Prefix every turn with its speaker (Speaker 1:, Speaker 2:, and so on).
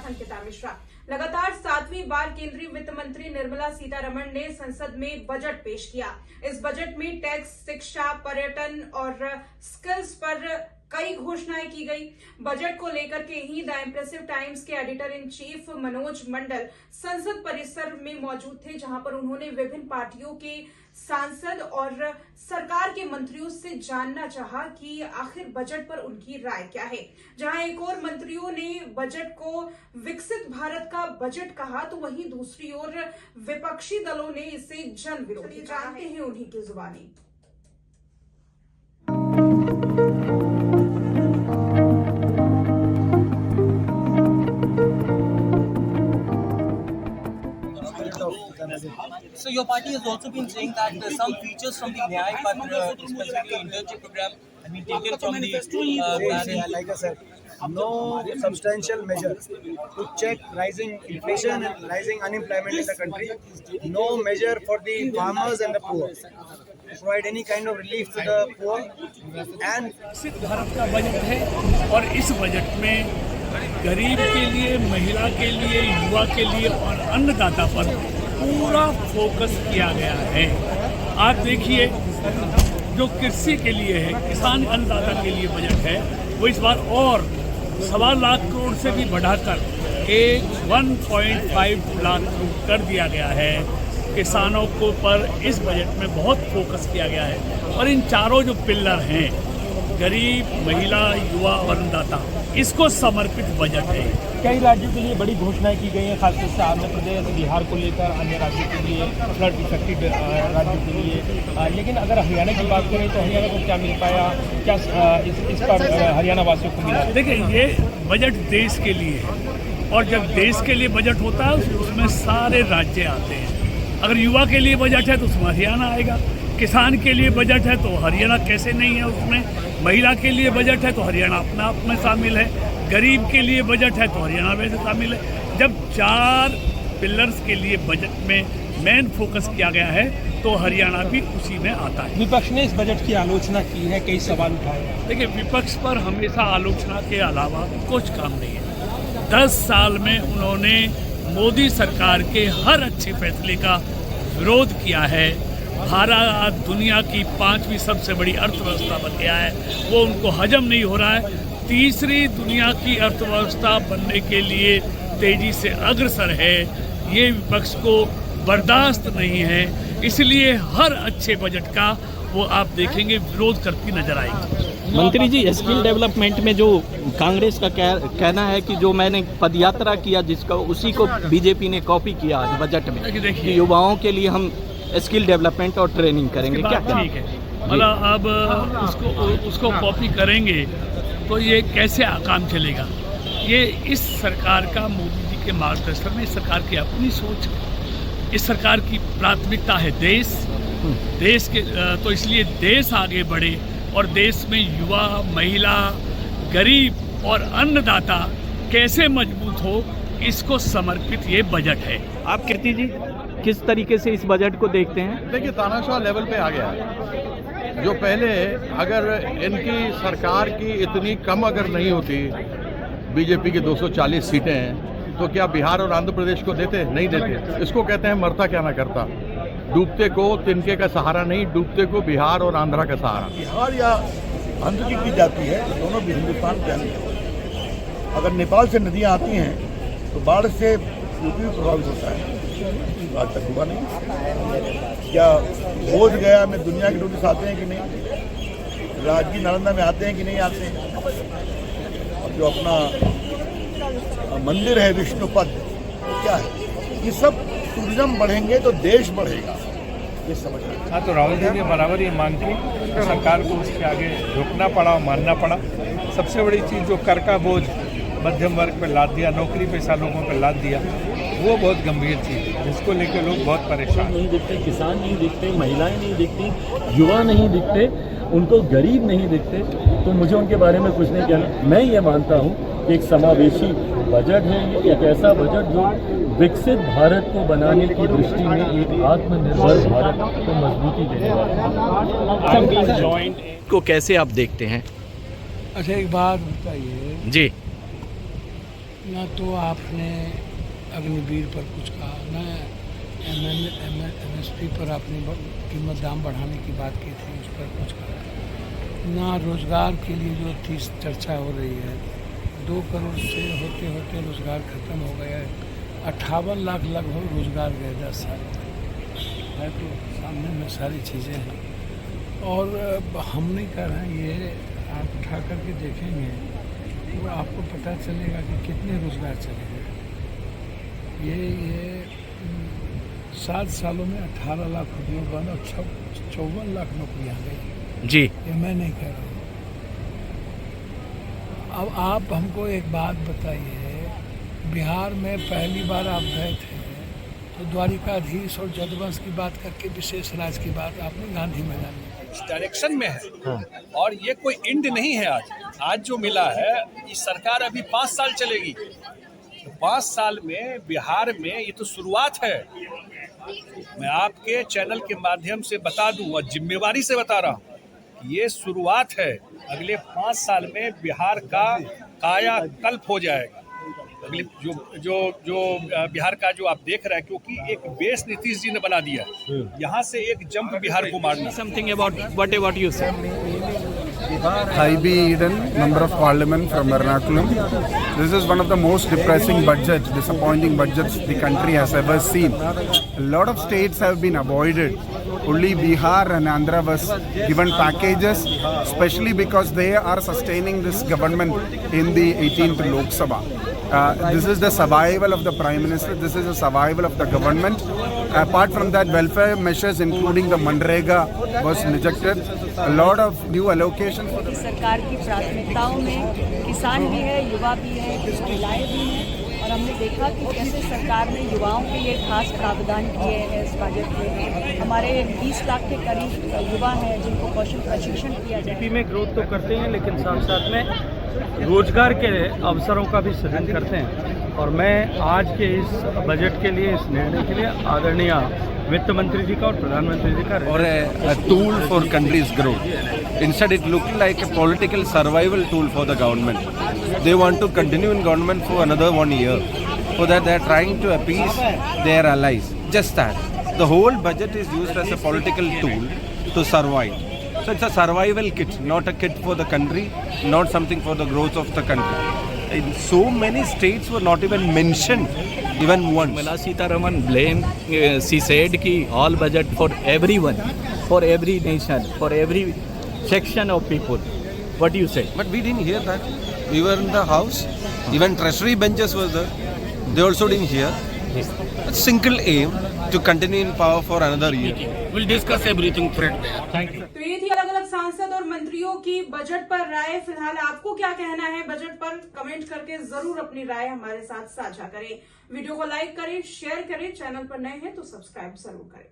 Speaker 1: साथ अंकिता मिश्रा। लगातार 7वीं बार केंद्रीय वित्त मंत्री निर्मला सीतारमण ने संसद में बजट पेश किया। इस बजट में टैक्स, शिक्षा, पर्यटन और स्किल्स पर कई घोषणाएं की गई। बजट को लेकर के ही द इम्प्रेसिव टाइम्स के एडिटर इन चीफ मनोज मंडल संसद परिसर में मौजूद थे, जहां पर उन्होंने विभिन्न पार्टियों के सांसद और सरकार के मंत्रियों से जानना चाहा कि आखिर बजट पर उनकी राय क्या है। जहां एक और मंत्रियों ने बजट को विकसित भारत का बजट कहा, तो वहीं दूसरी ओर विपक्षी दलों ने इसे जन विरोधी। जानते हैं उन्हीं की जुबानी।
Speaker 2: So your party has also been saying that some features from the Nyay Patra, specifically internship program, have been taken from the
Speaker 3: like I said, no substantial measure to check rising inflation and rising unemployment in the country. No measure for the farmers and the poor to provide any kind of relief to the poor. And
Speaker 4: विकसित भारत का budget है और इस budget में गरीब के लिए, महिला के लिए, युवा के लिए और अन्नदाता पर पूरा फोकस किया गया है। आप देखिए, जो कृषि के लिए है, किसान अन्नदाता के लिए बजट है, वो इस बार और 1.25 लाख करोड़ से भी बढ़ाकर 1.5 लाख करोड़ कर दिया गया है। किसानों को पर इस बजट में बहुत फोकस किया गया है और इन चारों जो पिलर हैं, गरीब, महिला, युवा और अन्नदाता, इसको समर्पित बजट है।
Speaker 5: कई राज्यों के लिए बड़ी घोषणाएं की गई हैं, खासतौर से आंध्र प्रदेश, बिहार को लेकर, अन्य राज्यों के लिए, फ्लड इफेक्टेड राज्यों के लिए। लेकिन अगर हरियाणा की बात करें तो हरियाणा को क्या मिल पाया, क्या इस पर हरियाणा वासियों को मिला?
Speaker 4: देखिए, ये बजट देश के लिए है और जब देश के लिए बजट होता है उसमें सारे राज्य आते हैं। अगर युवा के लिए बजट है तो उसमें हरियाणा आएगा, किसान के लिए बजट है तो हरियाणा कैसे नहीं है उसमें, महिला के लिए बजट है तो हरियाणा अपना आप में शामिल है, गरीब के लिए बजट है तो हरियाणा में शामिल है। जब 4 पिलर्स के लिए बजट में मेन फोकस किया गया है तो हरियाणा भी उसी में आता है।
Speaker 5: विपक्ष ने इस बजट की आलोचना की है, कई सवाल उठाए।
Speaker 4: देखिए, विपक्ष पर हमेशा आलोचना के अलावा कुछ काम नहीं है। 10 साल में उन्होंने मोदी सरकार के हर अच्छे फैसले का विरोध किया है। भारत आज दुनिया की 5वीं सबसे बड़ी अर्थव्यवस्था बन गया है, वो उनको हजम नहीं हो रहा है। तीसरी दुनिया की अर्थव्यवस्था बनने के लिए तेजी से अग्रसर है, ये विपक्ष को बर्दाश्त नहीं है। इसलिए हर अच्छे बजट का वो आप देखेंगे विरोध करती नजर आएगी।
Speaker 6: मंत्री जी, स्किल डेवलपमेंट में जो कांग्रेस का कहना है कि जो मैंने पदयात्रा किया जिसका, उसी को बीजेपी ने कॉपी किया आज बजट में, कि युवाओं के लिए हम स्किल डेवलपमेंट और ट्रेनिंग करेंगे। क्या
Speaker 4: ठीक है, मतलब अब उसको कॉपी करेंगे तो ये कैसे काम चलेगा? ये इस सरकार का, मोदी जी के मार्गदर्शन में, इस सरकार की अपनी सोच, इस सरकार की प्राथमिकता है देश के, तो इसलिए देश आगे बढ़े और देश में युवा, महिला, गरीब और अन्नदाता कैसे मजबूत हो, इसको समर्पित ये बजट है।
Speaker 6: आप कीर्ति जी किस तरीके से इस बजट को देखते हैं?
Speaker 7: देखिए, तानाशाह लेवल पे आ गया है। जो पहले अगर इनकी सरकार की इतनी कम अगर नहीं होती, बीजेपी की 240 सीटें हैं, तो क्या बिहार और आंध्र प्रदेश को देते? नहीं देते। इसको कहते हैं मरता क्या ना करता। डूबते को तिनके का सहारा नहीं, डूबते को बिहार और आंध्रा का सहारा।
Speaker 8: बिहार या आंध्र की जाती है, दोनों भी हिंदुस्तान के अंग। अगर नेपाल से नदियाँ आती हैं तो बाढ़ से यूपी भी प्रभावित होता है, आज तक हुआ नहीं। क्या बोध गया में दुनिया के टूरिस्ट आते हैं कि नहीं? राजगीर नालंदा में आते हैं कि नहीं आते हैं? और जो अपना मंदिर है विष्णुपद, तो क्या है? ये सब टूरिज्म बढ़ेंगे तो देश बढ़ेगा, ये समझ रहे हैं।
Speaker 5: हाँ, तो राहुल जी ने बराबर ये मांग की, तो सरकार को उसके आगे झुकना पड़ा, मानना पड़ा। सबसे बड़ी चीज़ जो कर का बोझ मध्यम वर्ग पर लाद दिया, नौकरी पेशा लोगों पर लाद दिया, वो बहुत गंभीर चीज़ है, जिसको लेकर लोग बहुत परेशान
Speaker 9: नहीं दिखते। किसान नहीं दिखते, महिलाएं नहीं दिखती, युवा नहीं दिखते, उनको गरीब नहीं दिखते, तो मुझे उनके बारे में कुछ नहीं कहना। मैं ये मानता हूँ कि एक समावेशी बजट है, ये एक ऐसा बजट जो विकसित भारत को बनाने की दृष्टि में एक आत्मनिर्भर भारत को मजबूती देने वाला है।
Speaker 6: को कैसे आप देखते हैं?
Speaker 4: अच्छा, एक बात बताइए
Speaker 6: जी।
Speaker 10: ना तो आपने अग्निवीर पर कुछ कहा, ना MSP पर आपने कीमत दाम बढ़ाने की बात की थी, उस पर कुछ कहा, ना रोज़गार के लिए जो थी चर्चा हो रही है। 2 करोड़ से होते होते रोज़गार ख़त्म हो गया है। 58 लाख लगभग रोज़गार गए 10 साल है, तो सामने में सारी चीज़ें हैं। और हम नहीं कर रहे हैं, ये आप उठा करके देखेंगे तो आपको पता चलेगा कि कितने रोज़गार चले गए। ये 7 सालों में 18 लाख रुपये बना, 54 लाख नौकरियाँ गई
Speaker 4: जी।
Speaker 10: ये मैं नहीं कह रहा हूँ। अब आप हमको एक बात बताइए, बिहार में पहली बार आप गए थे तो द्वारिकाधीश और जदवंश की बात करके विशेष राज की बात आपने गांधी मैदान में
Speaker 11: इस डायरेक्शन में है। और ये कोई एंड नहीं है। आज जो मिला है, इस सरकार अभी 5 साल चलेगी। तो 5 साल में बिहार में ये तो शुरुआत है। मैं आपके चैनल के माध्यम से बता दूं और जिम्मेवारी से बता रहा हूं, ये शुरुआत है। अगले 5 साल में बिहार का कायाकल्प हो जाएगा। अगले जो बिहार का जो आप देख रहे हैं, क्योंकि एक बेस नीतीश जी ने बना दिया, यहाँ से एक जंप बिहार को मारना।
Speaker 6: समथिंग अबाउट व्हाट यू से।
Speaker 12: Haibi Eden, Member of Parliament from Ernakulam. This is one of the most depressing budgets, disappointing budgets the country has ever seen. A lot of states have been avoided. Only Bihar and Andhra was given packages, especially because they are sustaining this government in the 18th Lok Sabha. This is the survival of the Prime Minister. This is the survival of the government. Apart from that, welfare measures including the Manrega was rejected. A lot of new allocations.
Speaker 13: सरकार की प्राथमिकताओं में किसान भी है, युवा भी है, महिलाएं भी हैं, और हमने देखा कि कैसे सरकार ने युवाओं के लिए खास प्रावधान किए हैं इस बजट में। हमारे 20 लाख के करीब युवा हैं जिनको कौशल प्रशिक्षण किया जाए।
Speaker 6: में ग्रोथ तो करते हैं, लेकिन साथ साथ में रोजगार के अवसरों का भी सृजन करते हैं। और मैं आज के इस बजट के लिए, इस निर्णय के लिए आदरणीय वित्त मंत्री जी का और प्रधानमंत्री जी का
Speaker 7: और a tool for country's growth. Instead, it looked like a political survival tool for the government. They want to continue in government for another 1 year. For that, they are trying to appease their allies. Just that. The whole budget is used as a political tool to survive. So it's a survival kit, not a kit for the country, not something for the growth of the country. In so many states were not even mentioned, even once.
Speaker 6: Nirmala Sitharaman blamed, she said ki all budget for everyone, for every nation, for every section of people. What do you say?
Speaker 7: But we didn't hear that. We were in the house. Even treasury benches were there. They also didn't hear. A single aim to continue in power for another year.
Speaker 6: We'll discuss everything thread. Thank you.
Speaker 1: तो ये थी अलग अलग सांसद और मंत्रियों की budget पर राय। फिलहाल आपको क्या कहना है बजट पर, कमेंट करके जरूर अपनी राय हमारे साथ साझा करें। वीडियो को लाइक करें, शेयर करें, चैनल पर नए हैं तो सब्सक्राइब जरूर करें।